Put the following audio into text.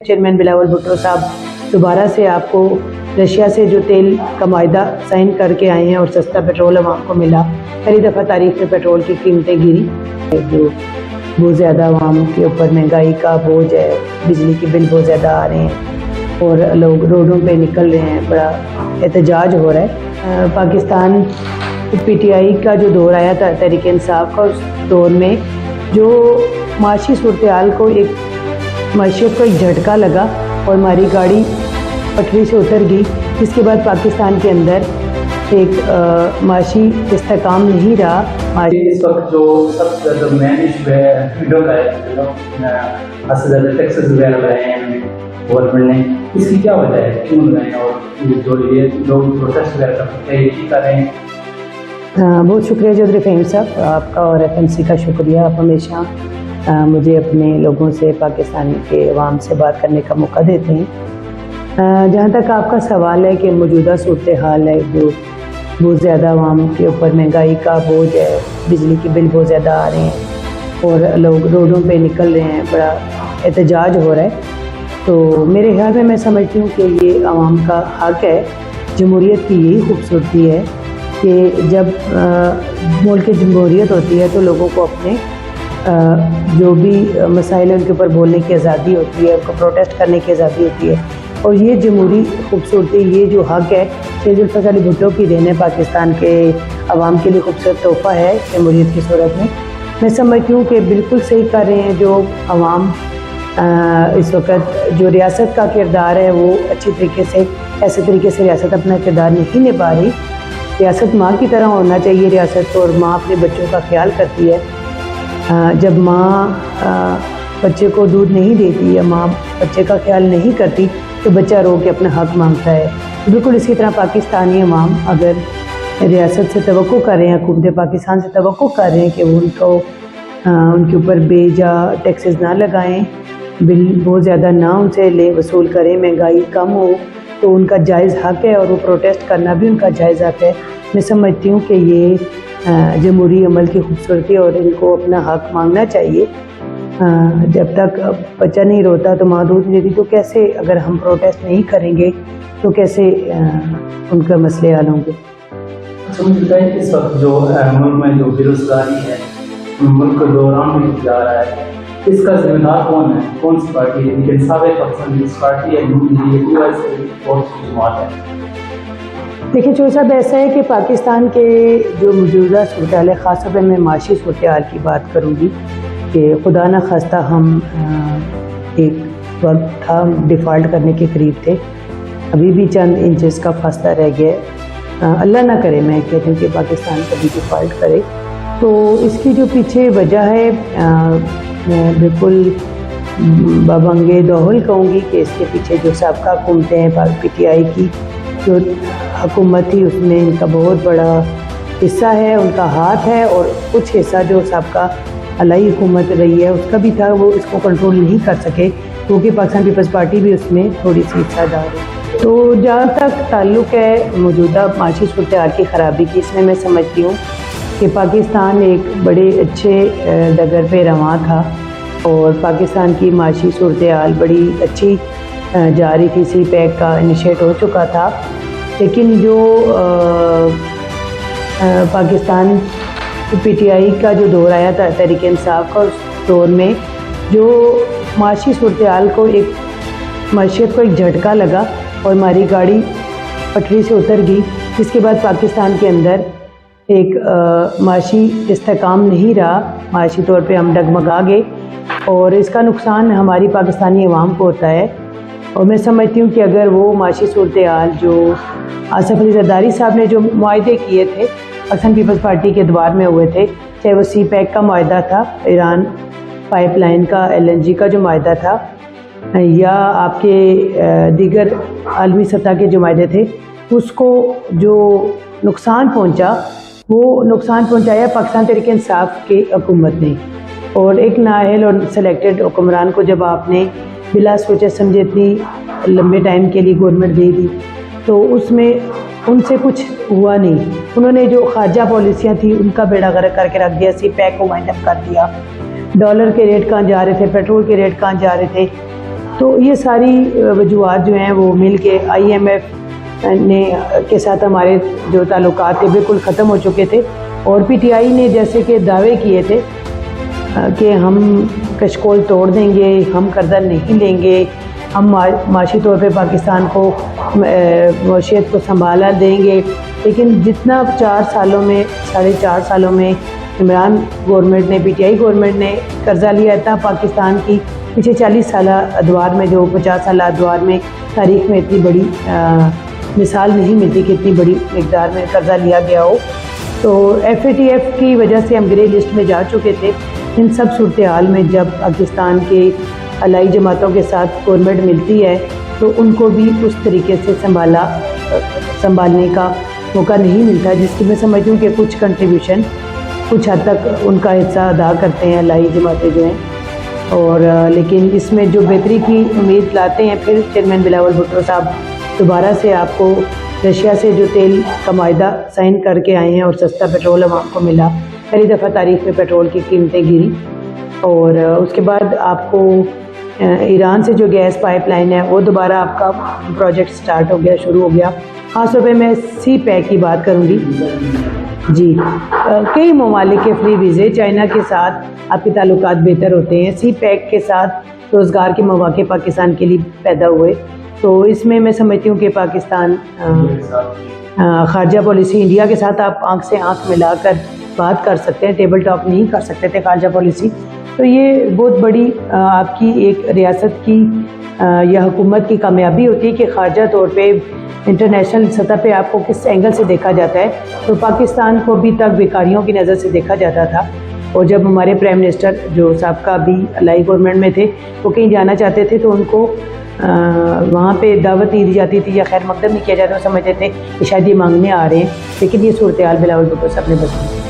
Chairman Bilawal Bhutto साहब दोबारा से आपको रशिया से जो तेल का माहिदा साइन करके आए हैं और सस्ता पेट्रोल आवाम को मिला। पहली दफ़ा तारीख में पेट्रोल की कीमतें गिरी, जो बहुत ज़्यादा आवाम के ऊपर महंगाई का बोझ है, बिजली के बिल बहुत ज़्यादा आ रहे हैं और लोग रोडों पे निकल रहे हैं, बड़ा एहतजाज हो रहा है। पाकिस्तान PTI का जो दौर आया था तहरीक इंसाफ का, उस दौर में जो माशी सूरत-ए-हाल को माशियत को एक झटका लगा और हमारी गाड़ी पटरी से उतर गई, जिसके बाद पाकिस्तान के अंदर एक माशी इस्तेकाम नहीं रहा। इस वक्त जो सबसे ज़्यादा मेन इशू है फ्रीडम का है, ज़्यादा टैक्सेस वगैरह लगाए हैं गवर्नमेंट ने, इसकी क्या वजह है, क्यों लगाए हैं और जो ये लोग प्रोटेस्ट वगैरह करते हैं ये कर रहे हैं? बहुत शुक्रिया चौधरी फ़हीम साहब आपका और FMC का शुक्रिया। आप हमेशा मुझे अपने लोगों से, पाकिस्तान के अवाम से बात करने का मौका देते हैं। जहाँ तक आपका सवाल है कि मौजूदा सूरत हाल है, जो बहुत ज़्यादा आवाम के ऊपर महंगाई का बोझ है, बिजली के बिल बहुत ज़्यादा आ रहे हैं और लोग रोडों पे निकल रहे हैं, बड़ा एहतजाज हो रहा है। तो मेरे ख्याल में मैं समझती हूँ कि ये आवाम का हक़ है। जमहूरियत की यही खूबसूरती है कि जब मुल्क की जमहूरियत होती है तो लोगों को अपने जो भी मसाइल उनके ऊपर बोलने की आज़ादी होती है, उनको प्रोटेस्ट करने की आज़ादी होती है। और ये जमहूरी खूबसूरती, ये जो हक़ है, ये जुल्फ़िकार अली भुट्टो की देन है, पाकिस्तान के अवाम के लिए खूबसूरत तोहफ़ा है जमहूरियत की सूरत में। मैं समझती हूँ कि बिल्कुल सही कर रहे हैं जो अवाम इस वक्त जो रियासत का किरदार है वो अच्छी तरीके से, ऐसे तरीके से रियासत अपना किरदार नहीं निभा रही। रियासत माँ की तरह होना चाहिए रियासत, और माँ अपने बच्चों का ख्याल करती है। जब माँ बच्चे को दूध नहीं देती या माँ बच्चे का ख्याल नहीं करती तो बच्चा रो के अपना हक़ मांगता है। बिल्कुल इसी तरह पाकिस्तानी अवाम अगर रियासत से तवक्को कर रहे हैं, हुकूमत पाकिस्तान से तवक्को कर रहे हैं कि वो उनके ऊपर बेजा टैक्सेस ना लगाएं, बिल बहुत ज़्यादा ना उनसे वसूल करें, महंगाई कम हो, तो उनका जायज़ हक़ है और वो प्रोटेस्ट करना भी उनका जायज़ हक़ है। मैं समझती हूँ कि ये जमहूरी अमल की खूबसूरती और इनको अपना हक़ मांगना चाहिए। जब तक बच्चा नहीं रोता तो माँ दूध नहीं देती, तो कैसे, अगर हम प्रोटेस्ट नहीं करेंगे तो कैसे उनका मसले हल होंगे? अच्छा, मुझे बताइए इस वक्त जो मुल्क में जो बेरोजगारी है, मुल्क दौरान में जा रहा है, इसका जिम्मेदार कौन है, कौन सी पार्टी है? इंसाफ पार्टी है, जमात है? देखिए चौधरी साहब, ऐसा है कि पाकिस्तान के जो मौजूदा सूरत हाल है, ख़ास तौर पर मैं माशी सूरत हाल की बात करूँगी कि खुदा न खास्ता हम एक वक्त था डिफ़ॉल्ट करने के करीब थे, अभी भी चंद इंचेस का फासला रह गया। अल्लाह ना करे, मैं कहती हूँ कि पाकिस्तान कभी डिफ़ॉल्ट करे। तो इसकी जो पीछे वजह है, मैं बिल्कुल बबंगे दोहल कहूँगी कि इसके पीछे जो साबका हुकूमतें हैं, PTI की जो हुकूमत थी, उसमें इनका बहुत बड़ा हिस्सा है, उनका हाथ है, और कुछ हिस्सा जो साबका अलाई हुकूमत रही है उसका भी था, वो इसको कंट्रोल नहीं कर सके, क्योंकि पाकिस्तान पीपल्स पार्टी भी उसमें थोड़ी सी हिस्सादार है। तो जहाँ तक ताल्लुक़ है मौजूदा माशी सूरत हाल की ख़राबी की, इसमें मैं समझती हूँ कि पाकिस्तान एक बड़े अच्छे डगर पे रवां था और पाकिस्तान की माशी सूरत हाल बड़ी अच्छी जा रही थी। CPEC का इनिशिएट हो चुका था, लेकिन जो पाकिस्तान PTI का जो दौर आया था तहरीक इंसाफ का, उस दौर में जो माशी सूरत हाल को माशियत को एक झटका लगा और हमारी गाड़ी पटरी से उतर गई, जिसके बाद पाकिस्तान के अंदर एक माशी इस्तेकाम नहीं रहा, माशी तौर पे हम डगमगा गए और इसका नुकसान हमारी पाकिस्तानी अवाम को होता है। और मैं समझती हूँ कि अगर वो माशी सूरत हाल जो आसिफ अली ज़रदारी साहब ने जो मुआहदे किए थे पाकिस्तान पीपल्स पार्टी के दौर में हुए थे, चाहे वो CPEC का मुआहदा था, ईरान पाइपलाइन का, LNG का जो मुआहदा था, या आपके दीगर आलमी सतह के जो मुआहदे थे, उसको जो नुकसान पहुँचा, वो नुकसान पहुँचाया पाकिस्तान तहरीक इंसाफ की हुकूमत ने। और एक नाअहल और सेलेक्टेड हुक्मरान को जब आपने बिला सोचे समझे इतनी लंबे टाइम के लिए गवर्नमेंट दे दी, तो उसमें उनसे कुछ हुआ नहीं। उन्होंने जो खारजा पॉलिसियाँ थी उनका बेड़ा गर्क करके रख दिया, CPEC को वाइंड अप कर दिया। डॉलर के रेट कहाँ जा रहे थे, पेट्रोल के रेट कहाँ जा रहे थे, تو یہ ساری وجوہات جو ہیں وہ مل کے IMF نے کے ساتھ ہمارے جو تعلقات تھے بالکل ختم ہو چکے تھے، اور PTI نے جیسے کہ دعوے کیے تھے کہ ہم کشکول توڑ دیں گے، ہم قرضہ نہیں لیں گے، ہم معاشی طور پہ پاکستان کو معیشت کو سنبھالا دیں گے، لیکن جتنا 4 سالوں میں 4.5 سالوں میں عمران گورنمنٹ نے PTI گورنمنٹ نے قرضہ لیا تھا، پاکستان کی پچھلے 40 سالہ ادوار میں جو 50 سالہ ادوار میں تاریخ میں اتنی بڑی مثال نہیں ملتی کہ اتنی بڑی مقدار میں قرضہ لیا گیا ہو۔ تو FATF کی وجہ سے ہم گرے لسٹ میں جا چکے تھے۔ ان سب صورتحال میں جب پاکستان کے علائی جماعتوں کے ساتھ گورنمنٹ ملتی ہے تو ان کو بھی اس طریقے سے سنبھالنے کا موقع نہیں ملتا، جس کی میں سمجھتی ہوں کہ کچھ کنٹریبیوشن کچھ حد تک ان کا حصہ ادا کرتے ہیں علائی جماعتیں جو ہیں، اور لیکن اس میں جو بہتری کی امید لاتے ہیں پھر چیئرمین بلاول بھٹو صاحب دوبارہ سے آپ کو رشیا سے جو تیل کا معاہدہ سائن کر کے آئے ہیں اور سستا پیٹرول عوام کو ملا، پہلی دفعہ تاریخ میں پیٹرول کی قیمتیں گری، اور اس کے بعد آپ کو ایران سے جو گیس پائپ لائن ہے وہ دوبارہ آپ کا پروجیکٹ سٹارٹ ہو گیا، شروع ہو گیا۔ خاص طور پہ میں سی پیک کی بات کروں گی جی، کئی ممالک کے فری ویزے، چائنا کے ساتھ آپ کے تعلقات بہتر ہوتے ہیں، سی پیک کے ساتھ روزگار کے مواقع پاکستان کے لیے پیدا ہوئے، تو اس میں میں سمجھتی ہوں کہ پاکستان خارجہ پالیسی انڈیا کے ساتھ آپ آنکھ سے آنکھ ملا کر بات کر سکتے ہیں، ٹیبل ٹاک نہیں کر سکتے تھے خارجہ پالیسی، تو یہ بہت بڑی آپ کی ایک ریاست کی یا حکومت کی کامیابی ہوتی ہے کہ خارجہ طور پہ انٹرنیشنل سطح پہ آپ کو کس اینگل سے دیکھا جاتا ہے۔ تو پاکستان کو ابھی تک بیکاریوں کی نظر سے دیکھا جاتا تھا، اور جب ہمارے پرائم منسٹر جو سابقہ بھی علائی گورنمنٹ میں تھے وہ کہیں جانا چاہتے تھے تو ان کو وہاں پہ دعوت نہیں دی جاتی تھی یا خیر مقدم نہیں کیا جاتا، وہ سمجھتے تھے کہ شاید یہ مانگنے آ رہے ہیں، لیکن یہ صورتحال بلاول بھٹو صاحب نے بدلی۔